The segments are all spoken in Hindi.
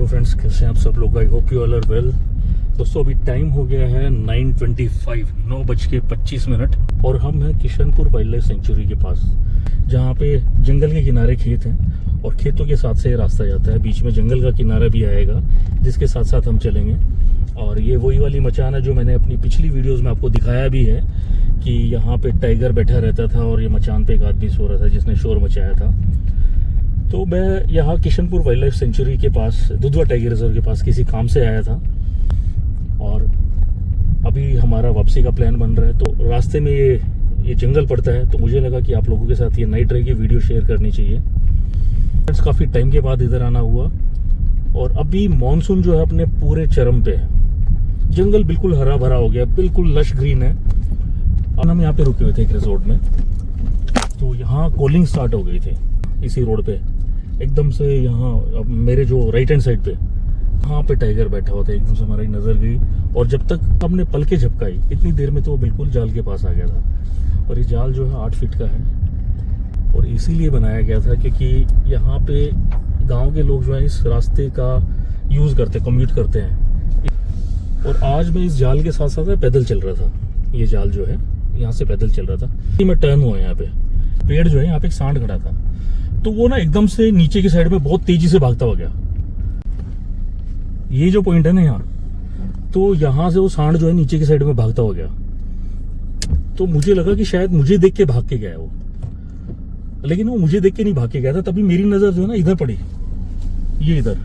हेलो फ्रेंड्स, कैसे हैं आप सब लोग? I hope you all are well. दोस्तों अभी टाइम हो गया है 9:25, 9:25 और हम हैं किशनपुर वाइल्ड लाइफ सेंचुरी के पास, जहाँ पे जंगल के किनारे खेत हैं और खेतों के साथ से रास्ता जाता है। बीच में जंगल का किनारा भी आएगा जिसके साथ साथ हम चलेंगे। और ये वही वाली मचान है जो मैंने अपनी पिछली वीडियोस में आपको दिखाया भी है कि यहाँ पे टाइगर बैठा रहता था और ये मचान पे एक आदमी सो रहा था जिसने शोर मचाया था। तो मैं यहाँ किशनपुर वाइल्ड लाइफ सेंचुरी के पास, दुधवा टाइगर रिजर्व के पास किसी काम से आया था और अभी हमारा वापसी का प्लान बन रहा है। तो रास्ते में ये जंगल पड़ता है, तो मुझे लगा कि आप लोगों के साथ ये नाइट ड्राइव की वीडियो शेयर करनी चाहिए। काफ़ी टाइम के बाद इधर आना हुआ और अभी मानसून जो है अपने पूरे चरम पे है। जंगल बिल्कुल हरा भरा हो गया, बिल्कुल लश ग्रीन है। और हम यहाँ पे रुके हुए थे एक रिजॉर्ट में, तो यहाँ कॉलिंग स्टार्ट हो गई थी इसी रोड पे एकदम से। यहाँ मेरे जो राइट हैंड साइड पे यहाँ पे टाइगर बैठा हुआ था, एकदम से हमारी नजर गई और जब तक हमने पलके झपकाई इतनी देर में तो वो बिल्कुल जाल के पास आ गया था। और ये जाल जो है 8 फीट का है और इसीलिए बनाया गया था क्योंकि यहाँ पे गांव के लोग जो है इस रास्ते का यूज करते, कम्यूट करते हैं। और आज मैं इस जाल के साथ साथ पैदल चल रहा था। ये जाल जो है यहाँ से पैदल चल रहा था। मैं टर्न हुआ यहाँ पे, पेड़ जो है यहाँ पे एक सांड खड़ा था, तो वो ना एकदम से नीचे की साइड में बहुत तेजी से भागता हो गया। ये जो पॉइंट है ना यहाँ, तो यहाँ से वो सांड जो है नीचे की साइड में भागता हो गया। तो मुझे लगा कि शायद मुझे देख के भाग के गया है वो, लेकिन वो मुझे देख के नहीं भाग के गया था। तभी मेरी नजर जो है ना इधर पड़ी, ये इधर।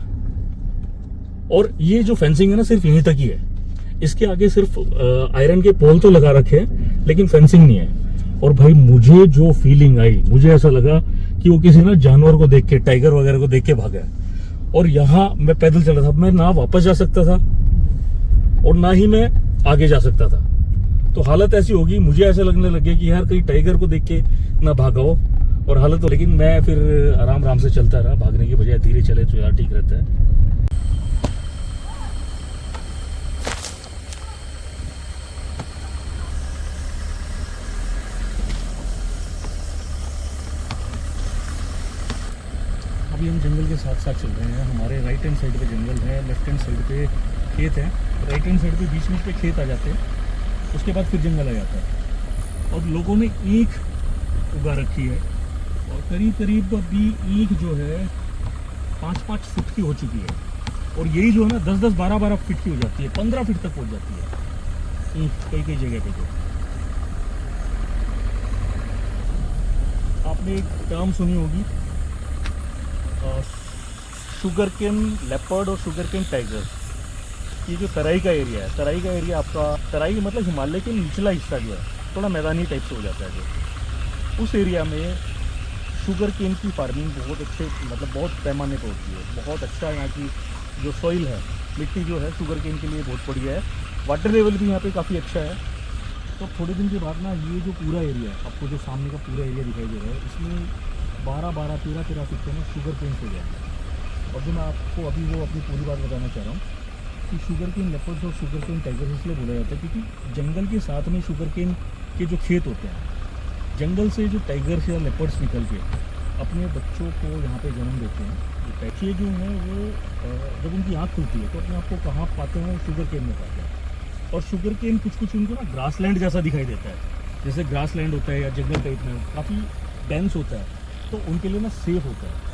और ये जो फेंसिंग है ना सिर्फ यहीं तक ही है, इसके आगे सिर्फ आयरन के पोल तो लगा रखे हैं लेकिन फेंसिंग नहीं है। और भाई मुझे जो फीलिंग आई, मुझे ऐसा लगा कि वो किसी ना जानवर को देख के, टाइगर वगैरह को देख के भागा है। और यहाँ मैं पैदल चल रहा था, मैं ना वापस जा सकता था और ना ही मैं आगे जा सकता था। तो हालत ऐसी होगी, मुझे ऐसा लगने लगे कि यार कहीं टाइगर को देख के ना भागा हो। और हालत तो, लेकिन मैं फिर आराम से चलता रहा, भागने की बजाय धीरे चले तो यार ठीक रहता है। अभी हम जंगल के साथ साथ चल रहे हैं। हमारे राइट हैंड साइड पे जंगल है, लेफ्ट हैंड साइड पे खेत है। राइट हैंड साइड पे बीच में पे खेत आ जाते हैं, उसके बाद फिर जंगल आ जाता है। और लोगों ने ईख उगा रखी है और करीब करीब अभी ईख जो है 5-5 फुट की हो चुकी है। और यही जो है ना 10-10, 12-12 फीट की हो जाती है, 15 फीट तक पहुंच जाती है ईख कई जगह पे। जो आपने एक टर्म सुनी होगी, शुगर केन लेपर्ड और शुगर केन टाइगर। ये जो तराई का एरिया है, तराई का एरिया आपका, तराई मतलब हिमालय के निचला हिस्सा जो है थोड़ा मैदानी टाइप से हो जाता है, जो उस एरिया में शुगर केन की फार्मिंग बहुत अच्छे, मतलब बहुत पैमाने पर होती है। बहुत अच्छा यहाँ की जो सॉइल है, मिट्टी जो है शुगर केन के लिए बहुत बढ़िया है। वाटर लेवल भी यहाँ पे काफ़ी अच्छा है। तो थोड़े दिन के बाद ना ये जो पूरा एरिया है, आपको जो सामने का पूरा एरिया दिखाई दे रहा है, इसमें 12-12, 13-13 फीट में शुगर केन हो गया है। और जो मैं आपको अभी वो अपनी पूरी बात बताना चाह रहा हूँ कि शुगर केन लेपर्ड्स और शुगर केन टाइगर्स इसलिए बोला जाता है क्योंकि जंगल के साथ में शुगर केन के जो खेत होते हैं, जंगल से जो टाइगर्स या लेपर्ड्स निकल के अपने बच्चों को यहाँ पे जन्म देते हैं। ये जो है वो जब उनकी आँख खुलती है तो अपने आप को कहाँ पाते हैं? शुगर केन में पाते हैं। और शुगर केन कुछ उनको ना ग्रासलैंड जैसा दिखाई देता है, जैसे ग्रासलैंड होता है या जंगल टाइप में काफ़ी डेंस होता है, तो उनके लिए ना सेफ होता है।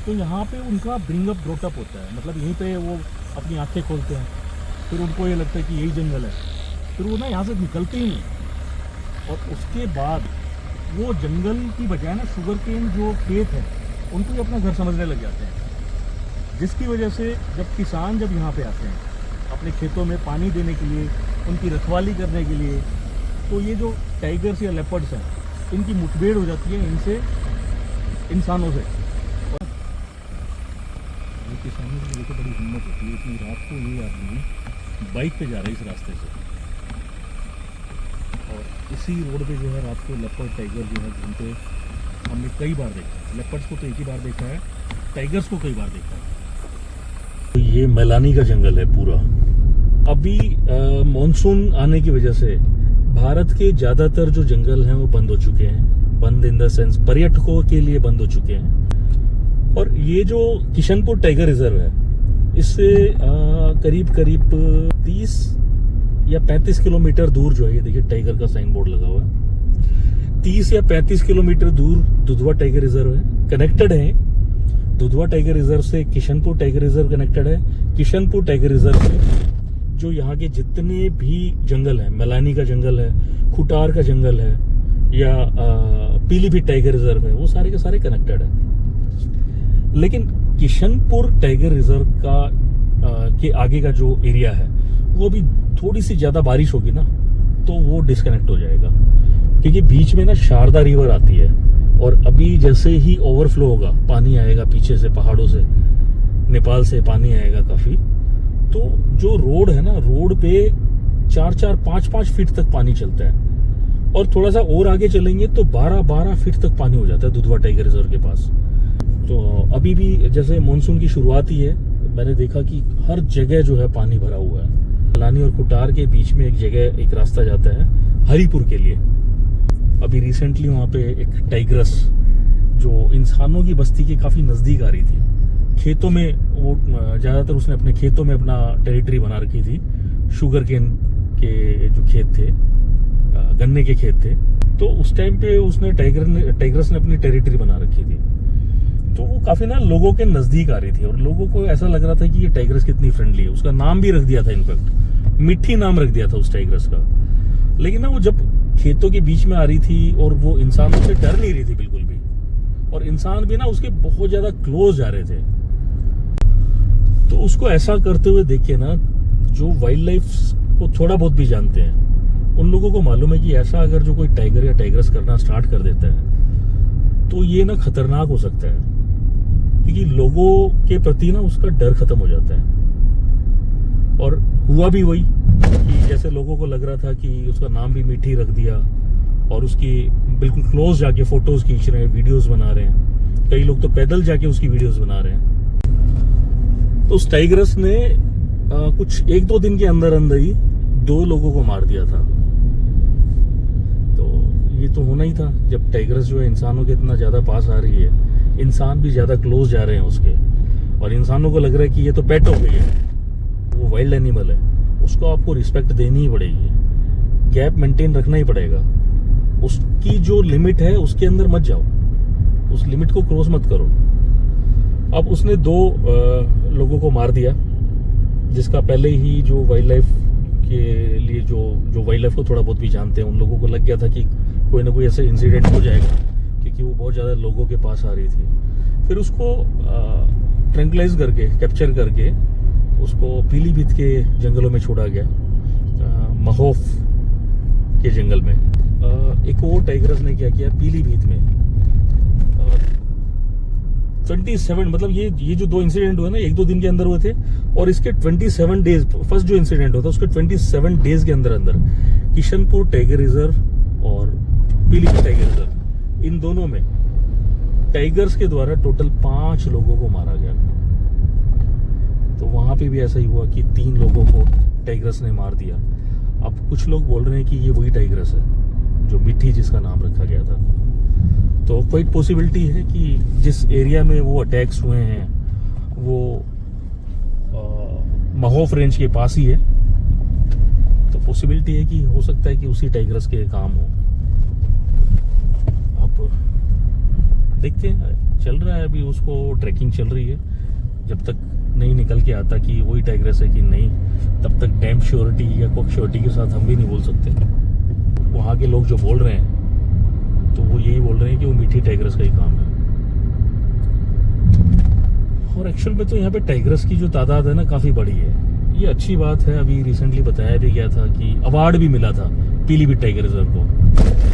तो यहाँ पे उनका ब्रिंगअप ग्रोटअप होता है, मतलब यहीं पे वो अपनी आंखें खोलते हैं, फिर उनको ये लगता है कि यही जंगल है, फिर वो ना यहाँ से निकलते ही नहीं। और उसके बाद वो जंगल की बजाय ना शुगर केन जो खेत है उनको ही अपना घर समझने लग जाते हैं। जिसकी वजह से जब किसान यहाँ पे आते हैं अपने खेतों में पानी देने के लिए, उनकी रखवाली करने के लिए, तो ये जो टाइगर्स या लेपर्ड्स हैं इनकी मुठभेड़ हो जाती है इनसे, इंसानों से। किसानों की देखो बड़ी हिम्मत होती है, इतनी रात को ये आदमी बाइक पे जा रहा है इस रास्ते से। और इसी रोड पे जो है रात को लेपर्ड टाइगर जो है घूमते हमने कई बार देखा। लेपर्ड्स को तो एक ही बार देखा है, टाइगर्स को कई बार देखा है। तो ये मैलानी का जंगल है पूरा। अभी मानसून आने की वजह से भारत के ज़्यादातर जो जंगल हैं वो बंद हो चुके हैं। बंद इन द सेंस पर्यटकों के लिए बंद हो चुके हैं। और ये जो किशनपुर टाइगर रिजर्व है इससे करीब करीब 30 या 35 किलोमीटर दूर जो है, ये देखिए टाइगर का साइन बोर्ड लगा हुआ है, 30 या 35 किलोमीटर दूर दुधवा टाइगर रिजर्व है, कनेक्टेड है। दुधवा टाइगर रिजर्व से किशनपुर टाइगर रिजर्व कनेक्टेड है। किशनपुर टाइगर रिजर्व से जो यहाँ के जितने भी जंगल है, मैलानी का जंगल है, खुटार का जंगल है, या पीलीभीत टाइगर रिजर्व है, वो सारे के सारे कनेक्टेड है। लेकिन किशनपुर टाइगर रिजर्व का के आगे का जो एरिया है, वो भी थोड़ी सी ज्यादा बारिश होगी ना तो वो डिस्कनेक्ट हो जाएगा, क्योंकि बीच में ना शारदा रिवर आती है, और अभी जैसे ही ओवरफ्लो होगा, पानी आएगा पीछे से, पहाड़ों से, नेपाल से पानी आएगा काफी, तो जो रोड है ना, रोड पे 4-4, 5-5 फीट तक पानी चलता है, और थोड़ा सा और आगे चलेंगे तो 12-12 फीट तक पानी हो जाता है दुधवा टाइगर रिजर्व के पास। तो अभी भी जैसे मानसून की शुरुआत ही है, मैंने देखा कि हर जगह जो है पानी भरा हुआ है। मैलानी और खुटार के बीच में एक जगह, एक रास्ता जाता है हरिपुर के लिए। अभी रिसेंटली वहाँ पे एक टाइग्रस जो इंसानों की बस्ती के काफी नजदीक आ रही थी, खेतों में, वो ज्यादातर उसने अपने खेतों में अपना टेरिटरी बना रखी थी। शुगर केन के जो खेत थे, गन्ने के खेत थे, तो उस टाइम पे उसने टाइग्रस ने अपनी टेरिटरी बना रखी थी। तो वो काफी ना लोगों के नजदीक आ रही थी, और लोगों को ऐसा लग रहा था कि ये टाइग्रस कितनी फ्रेंडली है। उसका नाम भी रख दिया था, इनफैक्ट मिट्टी नाम रख दिया था उस टाइग्रस का। लेकिन ना वो जब खेतों के बीच में आ रही थी, और वो इंसानों से डर नहीं रही थी बिल्कुल भी, और इंसान भी ना उसके बहुत ज्यादा क्लोज जा रहे थे। तो उसको ऐसा करते हुए देख के ना, जो वाइल्ड लाइफ को थोड़ा बहुत भी जानते हैं, उन लोगों को मालूम है कि ऐसा अगर जो कोई टाइगर या टाइग्रस करना स्टार्ट कर देता है तो ये ना खतरनाक हो सकता है, क्योंकि लोगों के प्रति ना उसका डर खत्म हो जाता है। और हुआ भी वही कि जैसे लोगों को लग रहा था कि उसका नाम भी मीठी रख दिया, और उसकी बिल्कुल क्लोज जाके फोटोज खींच रहे हैं, वीडियोस बना रहे हैं। कई लोग तो पैदल जाके उसकी वीडियोस बना रहे हैं। तो उस टाइग्रस ने कुछ 1-2 दिन के अंदर अंदर ही 2 लोगों को मार दिया था। तो ये तो होना ही था, जब टाइग्रस जो है इंसानों के इतना ज्यादा पास आ रही है, इंसान भी ज्यादा क्लोज जा रहे हैं उसके, और इंसानों को लग रहा है कि ये तो पेट हो गई है, वो वाइल्ड एनिमल है, उसको आपको रिस्पेक्ट देनी ही पड़ेगी, गैप मेंटेन रखना ही पड़ेगा। उसकी जो लिमिट है उसके अंदर मत जाओ, उस लिमिट को क्रॉस मत करो। अब उसने 2 लोगों को मार दिया, जिसका पहले ही जो वाइल्ड लाइफ के लिए जो वाइल्ड लाइफ को थोड़ा बहुत भी जानते हैं, उन लोगों को लग गया था कि कोई ना कोई ऐसा इंसिडेंट हो जाएगा, क्योंकि वो बहुत ज़्यादा लोगों के पास आ रही थी। फिर उसको ट्रैंकुलाइज करके, कैप्चर करके उसको पीलीभीत के जंगलों में छोड़ा गया, महोफ के जंगल में। एक और टाइग्रस ने क्या किया पीलीभीत में, 27, मतलब ये जो 2 इंसिडेंट हुए ना, 1-2 दिन के अंदर हुए थे, और इसके 27 डेज, फर्स्ट जो इंसिडेंट होता उसके 27 डेज के अंदर अंदर किशनपुर टाइगर रिजर्व और पीलीभीत टाइगर रिजर्व, इन दोनों में टाइगर्स के द्वारा टोटल 5 लोगों को मारा गया। तो वहां पे भी ऐसा ही हुआ कि 3 लोगों को टाइग्रस ने मार दिया। अब कुछ लोग बोल रहे हैं कि ये वही टाइग्रस है जो मिट्टी, जिसका नाम रखा गया था। तो क्वाइट पॉसिबिलिटी है कि जिस एरिया में वो अटैक्स हुए हैं वो महोफ रेंज के पास ही है, तो पॉसिबिलिटी है कि हो सकता है कि उसी टाइग्रस के काम हो। अब देखते हैं, चल रहा है अभी, उसको ट्रैकिंग चल रही है। जब तक नहीं निकल के आता कि वही टाइग्रस है कि नहीं, तब तक डैम श्योरिटी या कोक श्योरिटी के साथ हम भी नहीं बोल सकते। वहाँ के लोग जो बोल रहे हैं तो वो यही बोल रहे हैं कि वो मीठी टाइग्रस का ही काम है। और एक्चुअल में तो यहाँ पे टाइग्रस की जो तादाद है ना, काफ़ी बड़ी है। ये अच्छी बात है। अभी रिसेंटली बताया भी गया था कि अवार्ड भी मिला था पीलीभीत टाइगर रिजर्व को,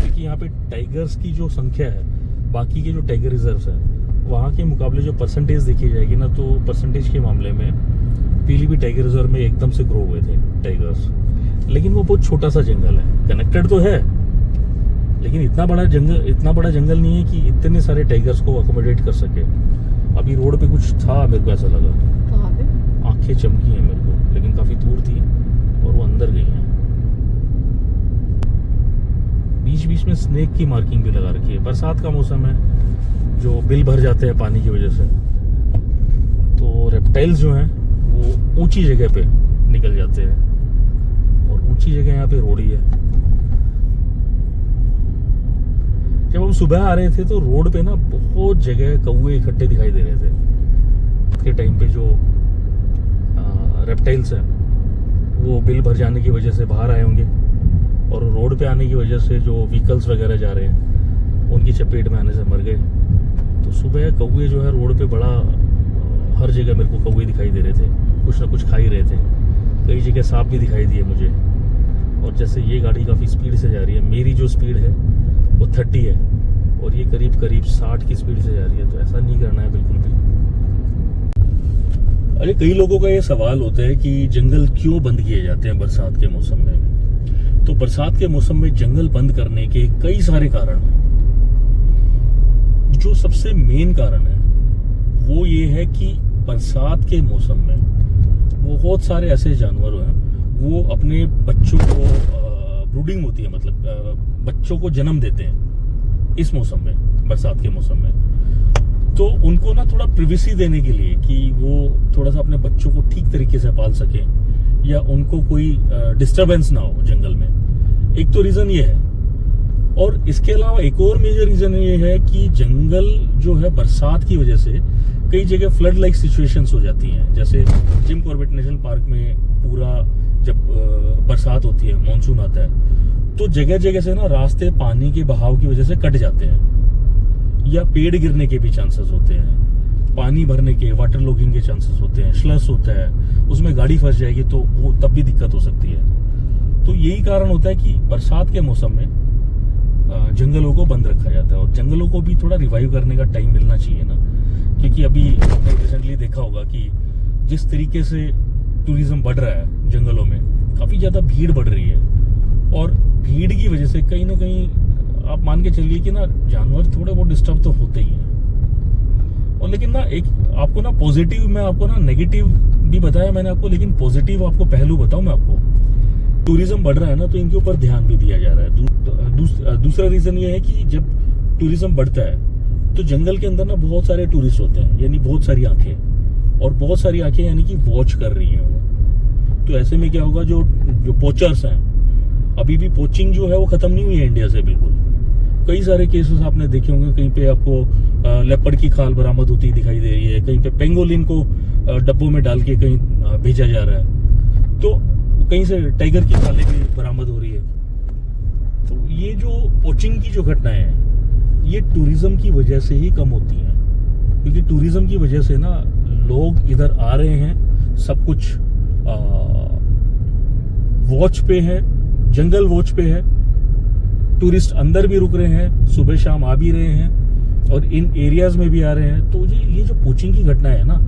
क्योंकि यहाँ पे टाइगर्स की जो संख्या है, बाकी के जो टाइगर रिजर्व्स है वहाँ के मुकाबले जो परसेंटेज देखी जाएगी ना, तो परसेंटेज के मामले में पीलीभीत टाइगर रिजर्व में एकदम से ग्रो हुए थे टाइगर्स। लेकिन वो बहुत छोटा सा जंगल है, कनेक्टेड तो है, लेकिन इतना बड़ा जंगल नहीं है कि इतने सारे टाइगर्स को अकोमोडेट कर सके। अभी रोड पे कुछ था, मेरे को ऐसा लगा, कहाँ पे? आंखें चमकी हैं मेरे को, लेकिन काफी दूर थी और वो अंदर गई हैं। बीच बीच में स्नेक की मार्किंग भी लगा रखी है। बरसात का मौसम है, जो बिल भर जाते हैं पानी की वजह से, तो रेप्टाइल्स जो हैं ऊंची जगह पे निकल जाते हैं, और ऊंची जगह यहाँ पे रोड ही है। जब हम सुबह आ रहे थे तो रोड पे ना बहुत जगह कौवे इकट्ठे दिखाई दे रहे थे। के टाइम पे जो रेप्टाइल्स हैं वो बिल भर जाने की वजह से बाहर आए होंगे, और रोड पे आने की वजह से जो व्हीकल्स वगैरह जा रहे हैं उनकी चपेट में आने से मर गए। तो सुबह कौवे जो है रोड पे बड़ा, हर जगह मेरे को कौवे दिखाई दे रहे थे, कुछ ना कुछ खा ही रहे थे। कई जगह सांप भी दिखाई दिए मुझे। और जैसे ये गाड़ी काफ़ी स्पीड से जा रही है, मेरी जो स्पीड है वो 30 है और ये करीब करीब 60 की स्पीड से जा रही है, तो ऐसा नहीं करना है बिल्कुल भी। अरे कई लोगों का ये सवाल होता है कि जंगल क्यों बंद किए जाते हैं बरसात के मौसम में। तो बरसात के मौसम में जंगल बंद करने के कई सारे कारण हैं। जो सबसे मेन कारण है वो ये है कि बरसात के मौसम में बहुत सारे ऐसे जानवर हैं, वो अपने बच्चों को, ब्रूडिंग होती है, मतलब बच्चों को जन्म देते हैं इस मौसम में, बरसात के मौसम में। तो उनको ना थोड़ा प्रिवेसी देने के लिए कि वो थोड़ा सा अपने बच्चों को ठीक तरीके से पाल सकें या उनको कोई डिस्टरबेंस ना हो जंगल में, एक तो रीजन ये है। और इसके अलावा एक और मेजर रीजन ये है कि जंगल जो है बरसात की वजह से कई जगह फ्लड लाइक सिचुएशंस हो जाती हैं। जैसे जिम कॉर्बेट नेशनल पार्क में पूरा जब बरसात होती है, मानसून आता है, तो जगह जगह से ना रास्ते पानी के बहाव की वजह से कट जाते हैं, या पेड़ गिरने के भी चांसेस होते हैं, पानी भरने के, वाटर लॉगिंग के चांसेस होते हैं, स्लस होता है, उसमें गाड़ी फंस जाएगी तो वो तब भी दिक्कत हो सकती है। तो यही कारण होता है कि बरसात के मौसम में जंगलों को बंद रखा जाता है। और जंगलों को भी थोड़ा रिवाइव करने का टाइम मिलना चाहिए ना, क्योंकि अभी आपने रिसेंटली देखा होगा कि जिस तरीके से टूरिज्म बढ़ रहा है जंगलों में, काफी ज्यादा भीड़ बढ़ रही है, और भीड़ की वजह से कहीं ना कहीं आप मान के चलिए कि ना जानवर थोड़े बहुत डिस्टर्ब तो होते ही हैं। और लेकिन ना एक आपको ना पॉजिटिव, मैं आपको ना नेगेटिव भी बताया मैंने आपको, लेकिन पॉजिटिव आपको पहलू बताऊं मैं आपको। टूरिज्म बढ़ रहा है ना, तो इनके ऊपर ध्यान भी दिया जा रहा है। दूसरा रीजन ये है कि जब टूरिज्म बढ़ता है तो जंगल के अंदर ना बहुत सारे टूरिस्ट होते हैं, यानी बहुत सारी आंखें, और बहुत सारी आंखें यानी कि वॉच कर रही हैं वो। तो ऐसे में क्या होगा, जो पोचर्स हैं, अभी भी पोचिंग जो है वो खत्म नहीं हुई है इंडिया से बिल्कुल। कई सारे केसेस आपने देखे होंगे, कहीं पे आपको लेपर्ड की खाल बरामद होती दिखाई दे रही है, कहीं पे पेंगोलिन को डब्बों में डाल के कहीं भेजा जा रहा है, तो कहीं से टाइगर की खालें भी बरामद हो रही है। तो ये जो पोचिंग की जो घटनाएं हैं, ये टूरिज्म की वजह से ही कम होती हैं, क्योंकि टूरिज्म की वजह से ना लोग इधर आ रहे हैं, सब कुछ वॉच पे है, जंगल वॉच पे है, टूरिस्ट अंदर भी रुक रहे हैं, सुबह शाम आ भी रहे हैं, और इन एरियाज में भी आ रहे हैं। तो ये जो पोचिंग की घटना है ना,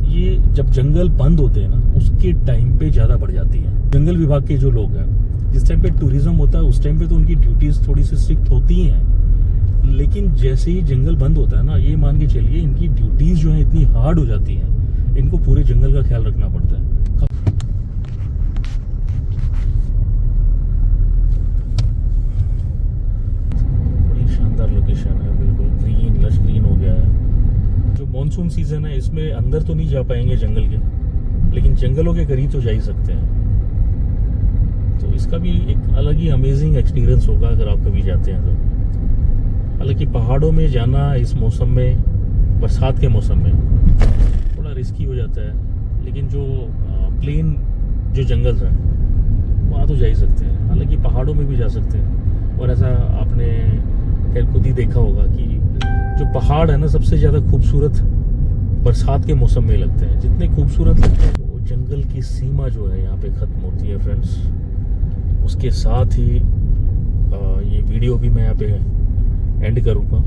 ये जब जंगल बंद होते हैं ना, उसके टाइम पे ज्यादा बढ़ जाती है। जंगल विभाग के जो लोग हैं, जिस टाइम पे टूरिज्म होता है उस टाइम पे तो उनकी ड्यूटीज थोड़ी सी स्ट्रिक्ट होती हैं, लेकिन जैसे ही जंगल बंद होता है ना, ये मान के चलिए इनकी ड्यूटीज जो है इतनी हार्ड हो जाती हैं, इनको पूरे जंगल का ख्याल रखना पड़ता है। बड़ी शानदार लोकेशन है, बिल्कुल ग्रीन, लश ग्रीन हो गया है। जो मॉनसून सीजन है इसमें अंदर तो नहीं जा पाएंगे जंगल के, लेकिन जंगलों के करीब तो जा ही सकते हैं। तो इसका भी एक अलग ही अमेजिंग एक्सपीरियंस होगा अगर आप कभी जाते हैं तो। हालांकि पहाड़ों में जाना इस मौसम में, बरसात के मौसम में, थोड़ा रिस्की हो जाता है, लेकिन जो प्लेन जो जंगल है वहाँ तो जा ही सकते हैं। हालांकि पहाड़ों में भी जा सकते हैं, और ऐसा आपने खैर खुद ही देखा होगा कि जो पहाड़ है ना, सबसे ज़्यादा खूबसूरत बरसात के मौसम में लगते हैं। जितने खूबसूरत लगते हैं, वो जंगल की सीमा जो है यहाँ पे ख़त्म होती है फ्रेंड्स। उसके साथ ही ये वीडियो भी मैं यहाँ पे एंड करूँगा,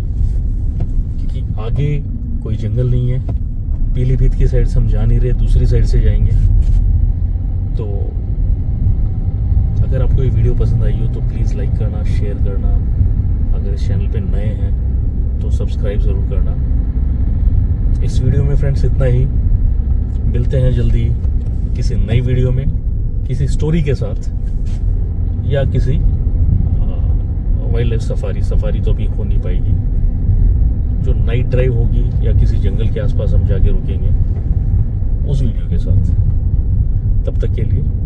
क्योंकि आगे कोई जंगल नहीं है। पीलीभीत की साइड से हम जा नहीं रहे, दूसरी साइड से जाएंगे। तो अगर आपको ये वीडियो पसंद आई हो तो प्लीज़ लाइक करना, शेयर करना। अगर इस चैनल पे नए हैं तो सब्सक्राइब ज़रूर करना। इस वीडियो में फ्रेंड्स इतना ही। मिलते हैं जल्दी किसी नई वीडियो में, किसी स्टोरी के साथ, या किसी वाइल्ड लाइफ सफारी तो अभी हो नहीं पाएगी, जो नाइट ड्राइव होगी या किसी जंगल के आसपास हम जाके रुकेंगे, उस वीडियो के साथ। तब तक के लिए